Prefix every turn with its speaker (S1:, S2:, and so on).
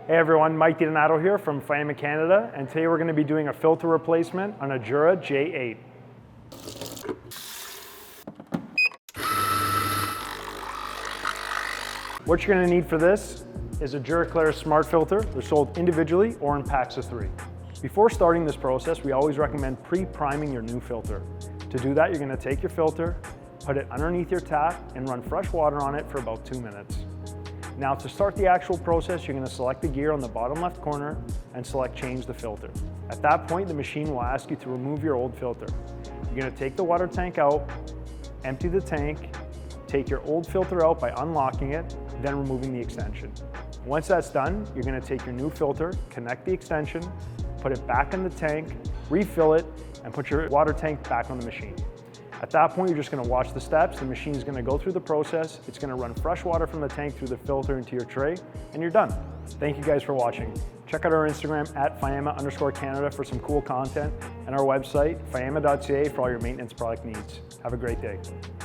S1: Hey everyone, Mike DiDonato here from Fiamma Canada, and today we're going to be doing a filter replacement on a Jura J8. What you're going to need for this is a Jura Smart filter. They're sold individually or in packs of 3. Before starting this process, we always recommend pre-priming your new filter. To do that, you're going to take your filter, put it underneath your tap, and run fresh water on it for about 2 minutes. Now to start the actual process, you're going to select the gear on the bottom left corner and select change the filter. At that point, the machine will ask you to remove your old filter. You're going to take the water tank out, empty the tank, take your old filter out by unlocking it, then removing the extension. Once that's done, you're going to take your new filter, connect the extension, put it back in the tank, refill it, and put your water tank back on the machine. At that point, you're just going to watch the steps. The machine is going to go through the process. It's going to run fresh water from the tank through the filter into your tray, and you're done. Thank you guys for watching. Check out our Instagram at Fiamma_Canada for some cool content, and our website, fiamma.ca, for all your maintenance product needs. Have a great day.